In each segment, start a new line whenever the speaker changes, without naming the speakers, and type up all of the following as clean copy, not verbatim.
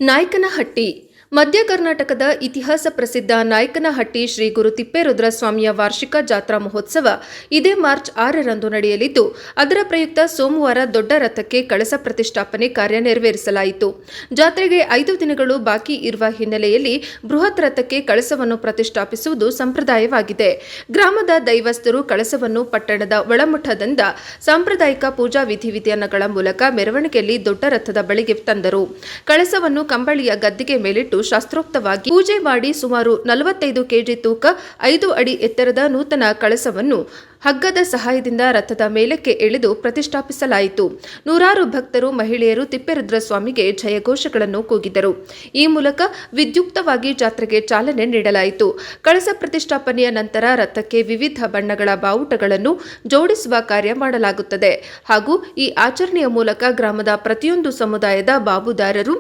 ನಾಯಕನಹಟ್ಟಿ ಮಧ್ಯ ಕರ್ನಾಟಕದ ಇತಿಹಾಸ ಪ್ರಸಿದ್ಧ ನಾಯಕನಹಟ್ಟಿ ಶ್ರೀ ಗುರು ತಿಪ್ಪೇರುದ್ರಸ್ವಾಮಿಯ ವಾರ್ಷಿಕ ಜಾತ್ರಾ ಮಹೋತ್ಸವ ಇದೇ ಮಾರ್ಚ್ 6ರಂದು ನಡೆಯಲಿದ್ದು, ಅದರ ಪ್ರಯುಕ್ತ ಸೋಮವಾರ ದೊಡ್ಡ ರಥಕ್ಕೆ ಕಳಸ ಪ್ರತಿಷ್ಠಾಪನೆ ಕಾರ್ಯ ನೆರವೇರಿಸಲಾಯಿತು. ಜಾತ್ರೆಗೆ 5 ದಿನಗಳು ಬಾಕಿ ಇರುವ ಹಿನ್ನೆಲೆಯಲ್ಲಿ ಬೃಹತ್ ರಥಕ್ಕೆ ಕಳಸವನ್ನು ಪ್ರತಿಷ್ಠಾಪಿಸುವುದು ಸಂಪ್ರದಾಯವಾಗಿದೆ. ಗ್ರಾಮದ ದೈವಸ್ಥರು ಕಳಸವನ್ನು ಪಟ್ಟಣದ ಒಳಮಠದಿಂದ ಸಾಂಪ್ರದಾಯಿಕ ಪೂಜಾ ವಿಧಿವಿಧಾನಗಳ ಮೂಲಕ ಮೆರವಣಿಗೆಯಲ್ಲಿ ದೊಡ್ಡ ರಥದ ಬಳಿಗೆ ತಂದರು. ಕಳಸವನ್ನು ಕಂಬಳಿಯ ಗದ್ದಿಗೆ ಮೇಲಿಟ್ಟು ಶಾಸ್ತ್ರೋಕ್ತವಾಗಿ ಪೂಜೆ ಮಾಡಿ ಸುಮಾರು 45 ಕೆಜಿ ತೂಕ 5 ಅಡಿ ಎತ್ತರದ ನೂತನ ಕಳಸವನ್ನು ಹಗ್ಗದ ಸಹಾಯದಿಂದ ರಥದ ಮೇಲಕ್ಕೆ ಎಳೆದು ಪ್ರತಿಷ್ಠಾಪಿಸಲಾಯಿತು. ನೂರಾರು ಭಕ್ತರು, ಮಹಿಳೆಯರು ತಿಪ್ಪೇರುದ್ರಸ್ವಾಮಿಗೆ ಜಯಘೋಷಗಳನ್ನು ಕೂಗಿದರು. ಈ ಮೂಲಕ ವಿದ್ಯುಕ್ತವಾಗಿ ಜಾತ್ರೆಗೆ ಚಾಲನೆ ನೀಡಲಾಯಿತು. ಕಳಸ ಪ್ರತಿಷ್ಠಾಪನೆಯ ನಂತರ ರಥಕ್ಕೆ ವಿವಿಧ ಬಣ್ಣಗಳ ಬಾವುಟಗಳನ್ನು ಜೋಡಿಸುವ ಕಾರ್ಯ ಮಾಡಲಾಗುತ್ತದೆ ಹಾಗೂ ಈ ಆಚರಣೆಯ ಮೂಲಕ ಗ್ರಾಮದ ಪ್ರತಿಯೊಂದು ಸಮುದಾಯದ ಬಾಬುದಾರರು,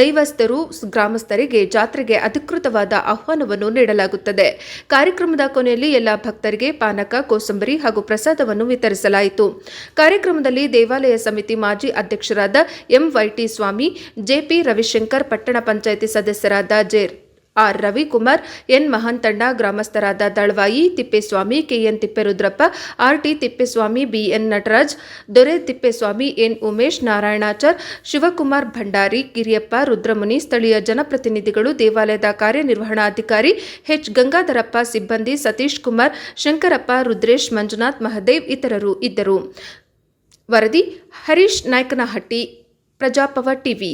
ದೈವಸ್ಥರು, ಗ್ರಾಮಸ್ಥರಿಗೆ ಜಾತ್ರೆಗೆ ಅಧಿಕೃತವಾದ ಆಹ್ವಾನವನ್ನು ನೀಡಲಾಗುತ್ತದೆ. ಕಾರ್ಯಕ್ರಮದ ಕೊನೆಯಲ್ಲಿ ಎಲ್ಲ ಭಕ್ತರಿಗೆ ಪಾನಕ, ಕೋಸಂಬರಿ ಹಾಗೂ ಪ್ರಸಾದವನ್ನು ವಿತರಿಸಲಾಯಿತು. ಕಾರ್ಯಕ್ರಮದಲ್ಲಿ ದೇವಾಲಯ ಸಮಿತಿ ಮಾಜಿ ಅಧ್ಯಕ್ಷರಾದ ಎಂವೈಟಿ ಸ್ವಾಮಿ, ಜೆಪಿ ರವಿಶಂಕರ್, ಪಟ್ಟಣ ಪಂಚಾಯಿತಿ ಸದಸ್ಯರಾದ ಆರ್ ರವಿಕುಮಾರ್, ಎನ್ ಮಹಾಂತಣ್ಣ, ಗ್ರಾಮಸ್ಥರಾದ Dalavayi Thippeswamy, K N Thipperudrappa, R T Thippeswamy, B N Nataraj, Dore Thippeswamy, N Umesh, Narayanachar, Shivakumar Bhandari, Giriyappa, Rudramuni, ಸ್ಥಳೀಯ ಜನಪ್ರತಿನಿಧಿಗಳು, ದೇವಾಲಯದ ಕಾರ್ಯನಿರ್ವಹಣಾಧಿಕಾರಿ ಎಚ್ ಗಂಗಾಧರಪ್ಪ, ಸಿಬ್ಬಂದಿ ಸತೀಶ್ ಕುಮಾರ್, ಶಂಕರಪ್ಪ, ರುದ್ರೇಶ್, ಮಂಜುನಾಥ್, ಮಹದೇವ್ ಇತರರು ಇದ್ದರು. ವರದಿ ಹರೀಶ್ ನಾಯಕನಹಟ್ಟಿ, ಪ್ರಜಾಪವ ಟಿವಿ.